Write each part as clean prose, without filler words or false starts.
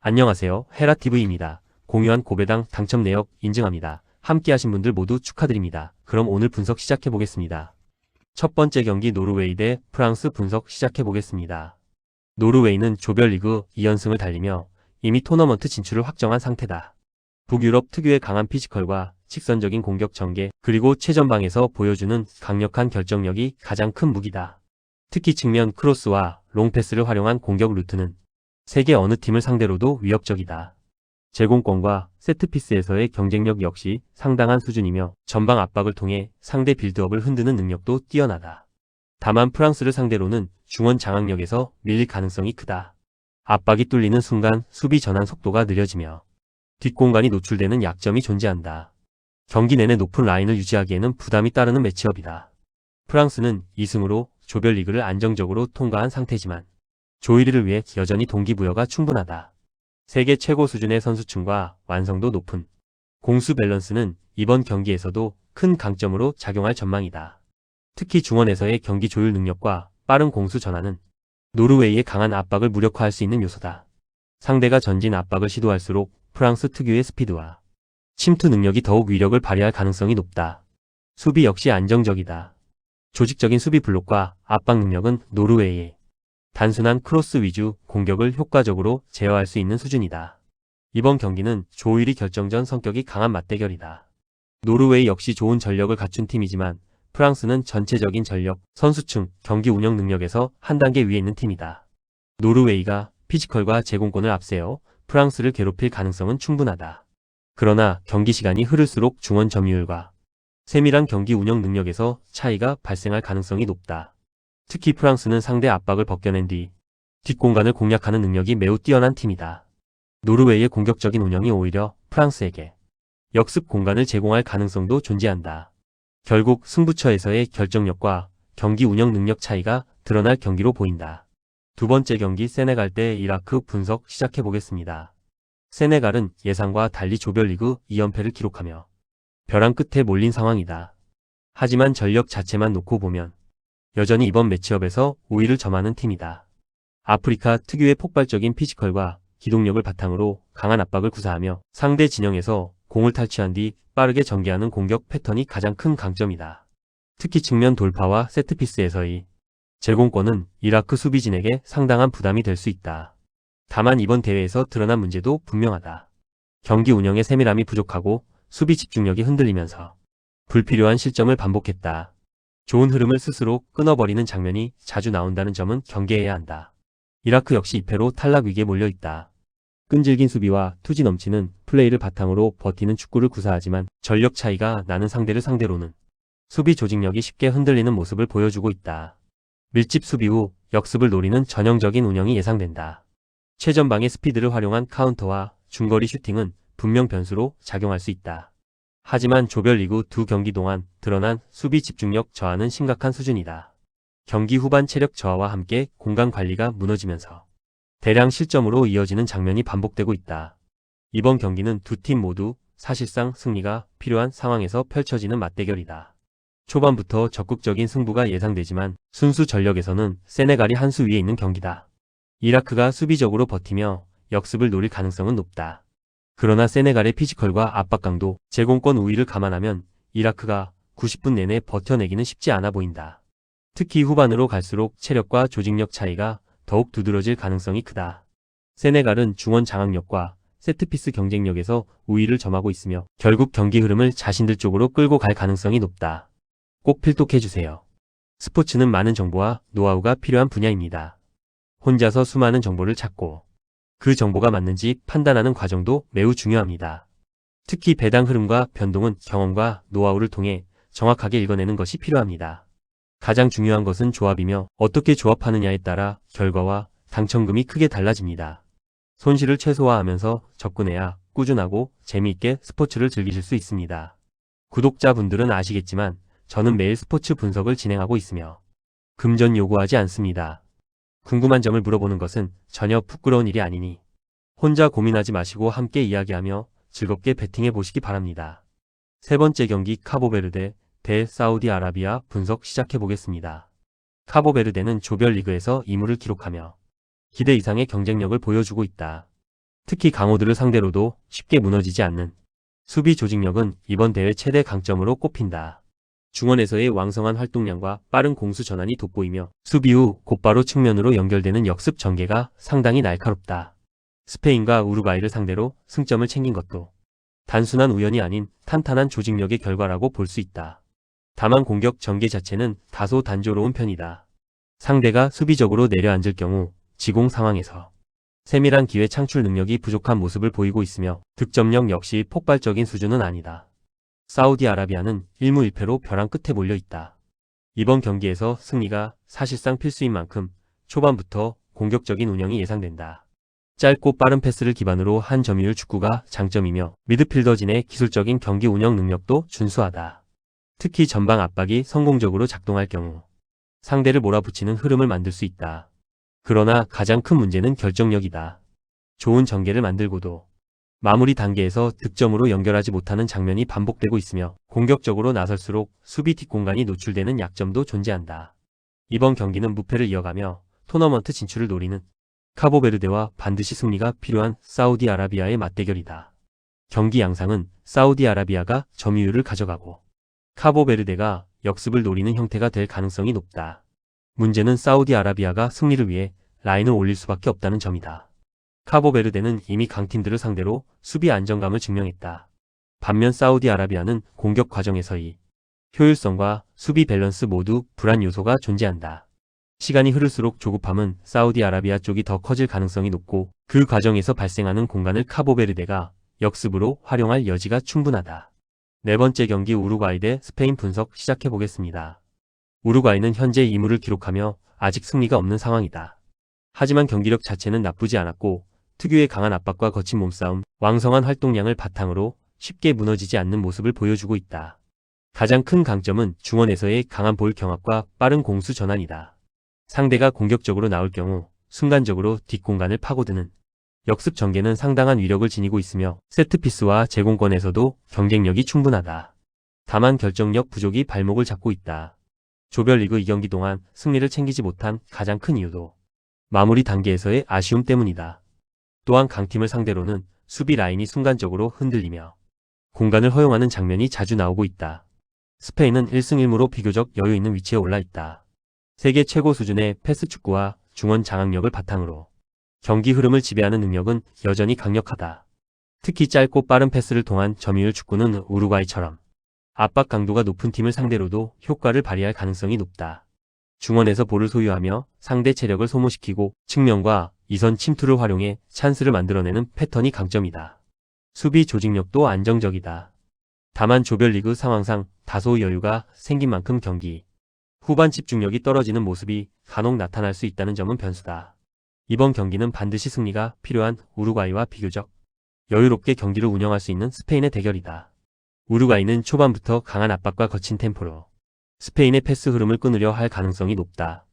안녕하세요. 헤라TV입니다. 공유한 고배당 당첨 내역 인증합니다. 함께 하신 분들 모두 축하드립니다. 그럼 오늘 분석 시작해 보겠습니다. 첫 번째 경기 노르웨이 대 프랑스 분석 시작해 보겠습니다. 노르웨이는 조별리그 2연승을 달리며 이미 토너먼트 진출을 확정한 상태다. 북유럽 특유의 강한 피지컬과 직선적인 공격 전개 그리고 최전방에서 보여주는 강력한 결정력이 가장 큰 무기다. 특히 측면 크로스와 롱패스를 활용한 공격 루트는 세계 어느 팀을 상대로도 위협적이다. 제공권과 세트피스에서의 경쟁력 역시 상당한 수준이며 전방 압박을 통해 상대 빌드업을 흔드는 능력도 뛰어나다. 다만 프랑스를 상대로는 중원 장악력에서 밀릴 가능성이 크다. 압박이 뚫리는 순간 수비 전환 속도가 느려지며 뒷공간이 노출되는 약점이 존재한다. 경기 내내 높은 라인을 유지하기에는 부담이 따르는 매치업이다. 프랑스는 2승으로 조별리그를 안정적으로 통과한 상태지만 조1위를 위해 여전히 동기부여가 충분하다. 세계 최고 수준의 선수층과 완성도 높은 공수 밸런스는 이번 경기에서도 큰 강점으로 작용할 전망이다. 특히 중원에서의 경기 조율 능력과 빠른 공수 전환은 노르웨이의 강한 압박을 무력화할 수 있는 요소다. 상대가 전진 압박을 시도할수록 프랑스 특유의 스피드와 침투 능력이 더욱 위력을 발휘할 가능성이 높다. 수비 역시 안정적이다. 조직적인 수비 블록과 압박 능력은 노르웨이의 단순한 크로스 위주 공격을 효과적으로 제어할 수 있는 수준이다. 이번 경기는 조1위 결정전 성격이 강한 맞대결이다. 노르웨이 역시 좋은 전력을 갖춘 팀이지만 프랑스는 전체적인 전력, 선수층, 경기 운영 능력에서 한 단계 위에 있는 팀이다. 노르웨이가 피지컬과 제공권을 앞세워 프랑스를 괴롭힐 가능성은 충분하다. 그러나 경기 시간이 흐를수록 중원 점유율과 세밀한 경기 운영 능력에서 차이가 발생할 가능성이 높다. 특히 프랑스는 상대 압박을 벗겨낸 뒤 뒷공간을 공략하는 능력이 매우 뛰어난 팀이다. 노르웨이의 공격적인 운영이 오히려 프랑스에게 역습 공간을 제공할 가능성도 존재한다. 결국 승부처에서의 결정력과 경기 운영 능력 차이가 드러날 경기로 보인다. 두 번째 경기 세네갈 대 이라크 분석 시작해 보겠습니다. 세네갈은 예상과 달리 조별리그 2연패를 기록하며 벼랑 끝에 몰린 상황이다. 하지만 전력 자체만 놓고 보면 여전히 이번 매치업에서 우위를 점하는 팀이다. 아프리카 특유의 폭발적인 피지컬과 기동력을 바탕으로 강한 압박을 구사하며 상대 진영에서 공을 탈취한 뒤 빠르게 전개하는 공격 패턴이 가장 큰 강점이다. 특히 측면 돌파와 세트피스에서의 제공권은 이라크 수비진에게 상당한 부담이 될 수 있다. 다만 이번 대회에서 드러난 문제도 분명하다. 경기 운영의 세밀함이 부족하고 수비 집중력이 흔들리면서 불필요한 실점을 반복했다. 좋은 흐름을 스스로 끊어버리는 장면이 자주 나온다는 점은 경계해야 한다. 이라크 역시 2패로 탈락 위기에 몰려있다. 끈질긴 수비와 투지 넘치는 플레이를 바탕으로 버티는 축구를 구사하지만 전력 차이가 나는 상대를 상대로는 수비 조직력이 쉽게 흔들리는 모습을 보여주고 있다. 밀집 수비 후 역습을 노리는 전형적인 운영이 예상된다. 최전방의 스피드를 활용한 카운터와 중거리 슈팅은 분명 변수로 작용할 수 있다. 하지만 조별리그 두 경기 동안 드러난 수비 집중력 저하는 심각한 수준이다. 경기 후반 체력 저하와 함께 공간 관리가 무너지면서 대량 실점으로 이어지는 장면이 반복되고 있다. 이번 경기는 두 팀 모두 사실상 승리가 필요한 상황에서 펼쳐지는 맞대결이다. 초반부터 적극적인 승부가 예상되지만 순수 전력에서는 세네갈이 한 수 위에 있는 경기다. 이라크가 수비적으로 버티며 역습을 노릴 가능성은 높다. 그러나 세네갈의 피지컬과 압박 강도, 제공권 우위를 감안하면 이라크가 90분 내내 버텨내기는 쉽지 않아 보인다. 특히 후반으로 갈수록 체력과 조직력 차이가 더욱 두드러질 가능성이 크다. 세네갈은 중원 장악력과 세트피스 경쟁력에서 우위를 점하고 있으며 결국 경기 흐름을 자신들 쪽으로 끌고 갈 가능성이 높다. 꼭 필독해주세요. 스포츠는 많은 정보와 노하우가 필요한 분야입니다. 혼자서 수많은 정보를 찾고 그 정보가 맞는지 판단하는 과정도 매우 중요합니다. 특히 배당 흐름과 변동은 경험과 노하우를 통해 정확하게 읽어내는 것이 필요합니다. 가장 중요한 것은 조합이며 어떻게 조합하느냐에 따라 결과와 당첨금이 크게 달라집니다. 손실을 최소화하면서 접근해야 꾸준하고 재미있게 스포츠를 즐기실 수 있습니다. 구독자분들은 아시겠지만 저는 매일 스포츠 분석을 진행하고 있으며 금전 요구하지 않습니다. 궁금한 점을 물어보는 것은 전혀 부끄러운 일이 아니니 혼자 고민하지 마시고 함께 이야기하며 즐겁게 배팅해 보시기 바랍니다. 세 번째 경기 카보베르데 대 사우디아라비아 분석 시작해 보겠습니다. 카보베르데는 조별리그에서 2무를 기록하며 기대 이상의 경쟁력을 보여주고 있다. 특히 강호들을 상대로도 쉽게 무너지지 않는 수비 조직력은 이번 대회 최대 강점으로 꼽힌다. 중원에서의 왕성한 활동량과 빠른 공수 전환이 돋보이며 수비 후 곧바로 측면으로 연결되는 역습 전개가 상당히 날카롭다. 스페인과 우루과이를 상대로 승점을 챙긴 것도 단순한 우연이 아닌 탄탄한 조직력의 결과라고 볼 수 있다. 다만 공격 전개 자체는 다소 단조로운 편이다. 상대가 수비적으로 내려앉을 경우 지공 상황에서 세밀한 기회 창출 능력이 부족한 모습을 보이고 있으며 득점력 역시 폭발적인 수준은 아니다. 사우디아라비아는 1무 1패로 벼랑 끝에 몰려 있다. 이번 경기에서 승리가 사실상 필수인 만큼 초반부터 공격적인 운영이 예상된다. 짧고 빠른 패스를 기반으로 한 점유율 축구가 장점이며 미드필더진의 기술적인 경기 운영 능력도 준수하다. 특히 전방 압박이 성공적으로 작동할 경우 상대를 몰아붙이는 흐름을 만들 수 있다. 그러나 가장 큰 문제는 결정력이다. 좋은 전개를 만들고도 마무리 단계에서 득점으로 연결하지 못하는 장면이 반복되고 있으며 공격적으로 나설수록 수비 뒷공간이 노출되는 약점도 존재한다. 이번 경기는 무패를 이어가며 토너먼트 진출을 노리는 카보베르데와 반드시 승리가 필요한 사우디아라비아의 맞대결이다. 경기 양상은 사우디아라비아가 점유율을 가져가고 카보베르데가 역습을 노리는 형태가 될 가능성이 높다. 문제는 사우디아라비아가 승리를 위해 라인을 올릴 수밖에 없다는 점이다. 카보베르데는 이미 강팀들을 상대로 수비 안정감을 증명했다. 반면 사우디아라비아는 공격 과정에서의 효율성과 수비 밸런스 모두 불안 요소가 존재한다. 시간이 흐를수록 조급함은 사우디아라비아 쪽이 더 커질 가능성이 높고 그 과정에서 발생하는 공간을 카보베르데가 역습으로 활용할 여지가 충분하다. 네 번째 경기 우루과이 대 스페인 분석 시작해보겠습니다. 우루과이는 현재 2무를 기록하며 아직 승리가 없는 상황이다. 하지만 경기력 자체는 나쁘지 않았고 특유의 강한 압박과 거친 몸싸움, 왕성한 활동량을 바탕으로 쉽게 무너지지 않는 모습을 보여주고 있다. 가장 큰 강점은 중원에서의 강한 볼 경합과 빠른 공수 전환이다. 상대가 공격적으로 나올 경우 순간적으로 뒷공간을 파고드는 역습 전개는 상당한 위력을 지니고 있으며 세트피스와 제공권에서도 경쟁력이 충분하다. 다만 결정력 부족이 발목을 잡고 있다. 조별리그 2경기 동안 승리를 챙기지 못한 가장 큰 이유도 마무리 단계에서의 아쉬움 때문이다. 또한 강팀을 상대로는 수비 라인이 순간적으로 흔들리며 공간을 허용하는 장면이 자주 나오고 있다. 스페인은 1승 1무로 비교적 여유 있는 위치에 올라 있다. 세계 최고 수준의 패스 축구와 중원 장악력을 바탕으로 경기 흐름을 지배하는 능력은 여전히 강력하다. 특히 짧고 빠른 패스를 통한 점유율 축구는 우루과이처럼 압박 강도가 높은 팀을 상대로도 효과를 발휘할 가능성이 높다. 중원에서 볼을 소유하며 상대 체력을 소모시키고 측면과 이선 침투를 활용해 찬스를 만들어내는 패턴이 강점이다. 수비 조직력도 안정적이다. 다만 조별리그 상황상 다소 여유가 생긴 만큼 경기 후반 집중력이 떨어지는 모습이 간혹 나타날 수 있다는 점은 변수다. 이번 경기는 반드시 승리가 필요한 우루과이와 비교적 여유롭게 경기를 운영할 수 있는 스페인의 대결이다. 우루과이는 초반부터 강한 압박과 거친 템포로 스페인의 패스 흐름을 끊으려 할 가능성이 높다.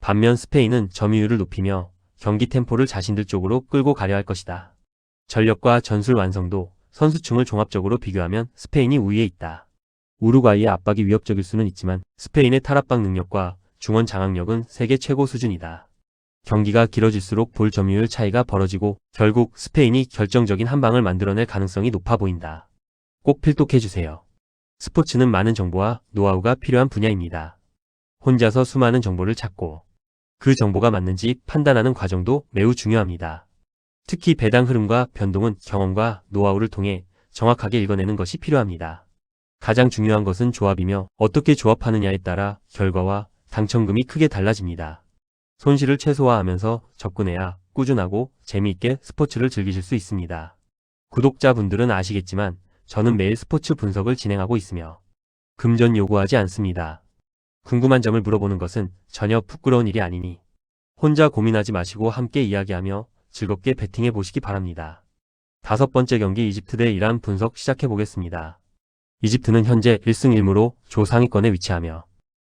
반면 스페인은 점유율을 높이며 경기 템포를 자신들 쪽으로 끌고 가려 할 것이다. 전력과 전술 완성도, 선수층을 종합적으로 비교하면 스페인이 우위에 있다. 우루과이의 압박이 위협적일 수는 있지만 스페인의 탈압박 능력과 중원 장악력은 세계 최고 수준이다. 경기가 길어질수록 볼 점유율 차이가 벌어지고 결국 스페인이 결정적인 한 방을 만들어낼 가능성이 높아 보인다. 꼭 필독해주세요. 스포츠는 많은 정보와 노하우가 필요한 분야입니다. 혼자서 수많은 정보를 찾고 그 정보가 맞는지 판단하는 과정도 매우 중요합니다. 특히 배당 흐름과 변동은 경험과 노하우를 통해 정확하게 읽어내는 것이 필요합니다. 가장 중요한 것은 조합이며 어떻게 조합하느냐에 따라 결과와 당첨금이 크게 달라집니다. 손실을 최소화하면서 접근해야 꾸준하고 재미있게 스포츠를 즐기실 수 있습니다. 구독자분들은 아시겠지만 저는 매일 스포츠 분석을 진행하고 있으며 금전 요구하지 않습니다. 궁금한 점을 물어보는 것은 전혀 부끄러운 일이 아니니 혼자 고민하지 마시고 함께 이야기하며 즐겁게 배팅해 보시기 바랍니다. 다섯 번째 경기 이집트 대 이란 분석 시작해 보겠습니다. 이집트는 현재 1승 1무로 조 상위권에 위치하며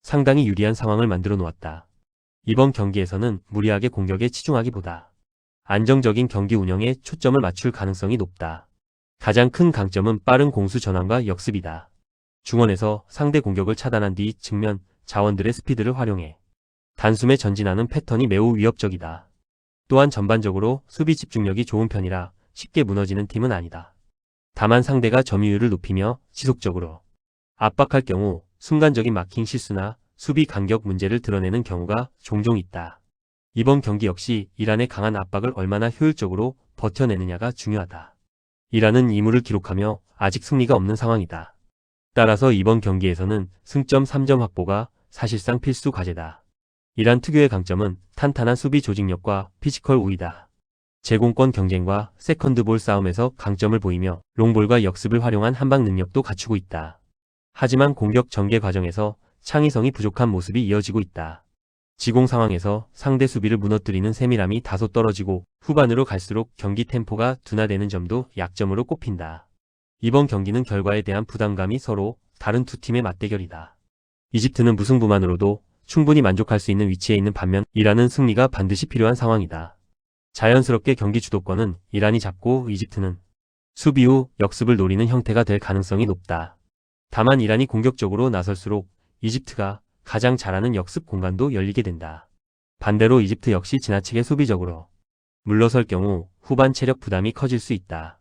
상당히 유리한 상황을 만들어 놓았다. 이번 경기에서는 무리하게 공격에 치중하기보다 안정적인 경기 운영에 초점을 맞출 가능성이 높다. 가장 큰 강점은 빠른 공수 전환과 역습이다. 중원에서 상대 공격을 차단한 뒤 측면 자원들의 스피드를 활용해 단숨에 전진하는 패턴이 매우 위협적이다. 또한 전반적으로 수비 집중력이 좋은 편이라 쉽게 무너지는 팀은 아니다. 다만 상대가 점유율을 높이며 지속적으로 압박할 경우 순간적인 마킹 실수나 수비 간격 문제를 드러내는 경우가 종종 있다. 이번 경기 역시 이란의 강한 압박을 얼마나 효율적으로 버텨내느냐가 중요하다. 이란은 2무를 기록하며 아직 승리가 없는 상황이다. 따라서 이번 경기에서는 승점 3점 확보가 사실상 필수 과제다. 이란 특유의 강점은 탄탄한 수비 조직력과 피지컬 우위다. 제공권 경쟁과 세컨드볼 싸움에서 강점을 보이며 롱볼과 역습을 활용한 한방 능력도 갖추고 있다. 하지만 공격 전개 과정에서 창의성이 부족한 모습이 이어지고 있다. 지공 상황에서 상대 수비를 무너뜨리는 세밀함이 다소 떨어지고 후반으로 갈수록 경기 템포가 둔화되는 점도 약점으로 꼽힌다. 이번 경기는 결과에 대한 부담감이 서로 다른 두 팀의 맞대결이다. 이집트는 무승부만으로도 충분히 만족할 수 있는 위치에 있는 반면 이란은 승리가 반드시 필요한 상황이다. 자연스럽게 경기 주도권은 이란이 잡고 이집트는 수비 후 역습을 노리는 형태가 될 가능성이 높다. 다만 이란이 공격적으로 나설수록 이집트가 가장 잘하는 역습 공간도 열리게 된다. 반대로 이집트 역시 지나치게 수비적으로 물러설 경우 후반 체력 부담이 커질 수 있다.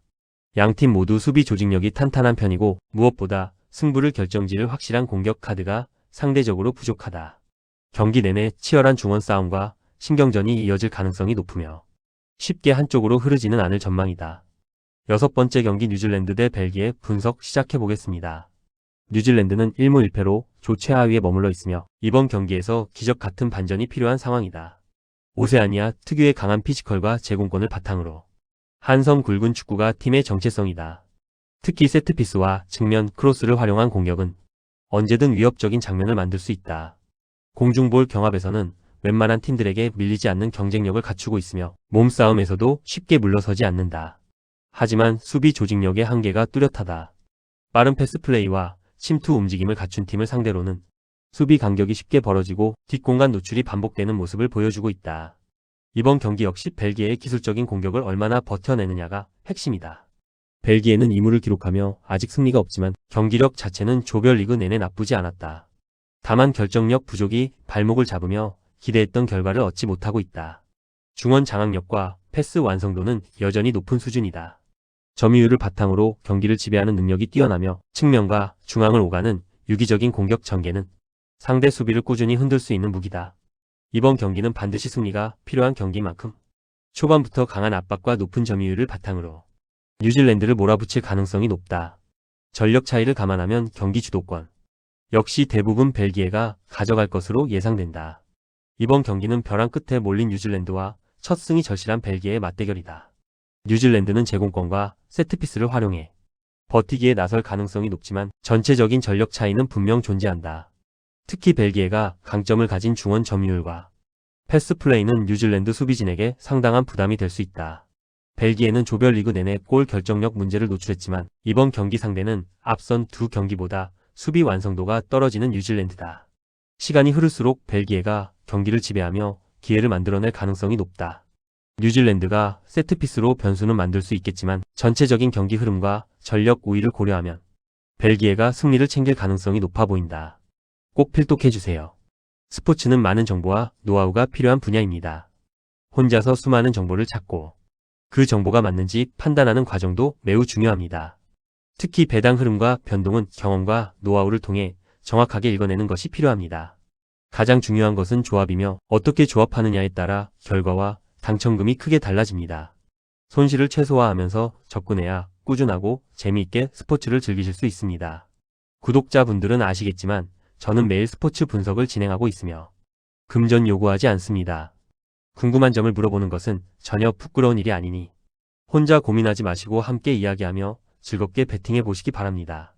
양팀 모두 수비 조직력이 탄탄한 편이고 무엇보다 승부를 결정지을 확실한 공격 카드가 상대적으로 부족하다. 경기 내내 치열한 중원 싸움과 신경전이 이어질 가능성이 높으며 쉽게 한쪽으로 흐르지는 않을 전망이다. 6번째 경기 뉴질랜드 대 벨기에 분석 시작해보겠습니다. 뉴질랜드는 1무 1패로 조 최하위에 머물러 있으며 이번 경기에서 기적 같은 반전이 필요한 상황이다. 오세아니아 특유의 강한 피지컬과 제공권을 바탕으로 한성 굵은 축구가 팀의 정체성이다. 특히 세트피스와 측면 크로스를 활용한 공격은 언제든 위협적인 장면을 만들 수 있다. 공중볼 경합에서는 웬만한 팀들에게 밀리지 않는 경쟁력을 갖추고 있으며 몸싸움에서도 쉽게 물러서지 않는다. 하지만 수비 조직력의 한계가 뚜렷하다. 빠른 패스 플레이와 침투 움직임을 갖춘 팀을 상대로는 수비 간격이 쉽게 벌어지고 뒷공간 노출이 반복되는 모습을 보여주고 있다. 이번 경기 역시 벨기에의 기술적인 공격을 얼마나 버텨내느냐가 핵심이다. 벨기에는 2무를 기록하며 아직 승리가 없지만 경기력 자체는 조별리그 내내 나쁘지 않았다. 다만 결정력 부족이 발목을 잡으며 기대했던 결과를 얻지 못하고 있다. 중원 장악력과 패스 완성도는 여전히 높은 수준이다. 점유율을 바탕으로 경기를 지배하는 능력이 뛰어나며 측면과 중앙을 오가는 유기적인 공격 전개는 상대 수비를 꾸준히 흔들 수 있는 무기다. 이번 경기는 반드시 승리가 필요한 경기인 만큼 초반부터 강한 압박과 높은 점유율을 바탕으로 뉴질랜드를 몰아붙일 가능성이 높다. 전력 차이를 감안하면 경기 주도권 역시 대부분 벨기에가 가져갈 것으로 예상된다. 이번 경기는 벼랑 끝에 몰린 뉴질랜드와 첫 승이 절실한 벨기에의 맞대결이다. 뉴질랜드는 제공권과 세트피스를 활용해 버티기에 나설 가능성이 높지만 전체적인 전력 차이는 분명 존재한다. 특히 벨기에가 강점을 가진 중원 점유율과 패스 플레이는 뉴질랜드 수비진에게 상당한 부담이 될 수 있다. 벨기에는 조별리그 내내 골 결정력 문제를 노출했지만 이번 경기 상대는 앞선 두 경기보다 수비 완성도가 떨어지는 뉴질랜드다. 시간이 흐를수록 벨기에가 경기를 지배하며 기회를 만들어낼 가능성이 높다. 뉴질랜드가 세트피스로 변수는 만들 수 있겠지만 전체적인 경기 흐름과 전력 우위를 고려하면 벨기에가 승리를 챙길 가능성이 높아 보인다. 꼭 필독해주세요. 스포츠는 많은 정보와 노하우가 필요한 분야입니다. 혼자서 수많은 정보를 찾고 그 정보가 맞는지 판단하는 과정도 매우 중요합니다. 특히 배당 흐름과 변동은 경험과 노하우를 통해 정확하게 읽어내는 것이 필요합니다. 가장 중요한 것은 조합이며 어떻게 조합하느냐에 따라 결과와 당첨금이 크게 달라집니다. 손실을 최소화하면서 접근해야 꾸준하고 재미있게 스포츠를 즐기실 수 있습니다. 구독자분들은 아시겠지만 저는 매일 스포츠 분석을 진행하고 있으며 금전 요구하지 않습니다. 궁금한 점을 물어보는 것은 전혀 부끄러운 일이 아니니 혼자 고민하지 마시고 함께 이야기하며 즐겁게 배팅해 보시기 바랍니다.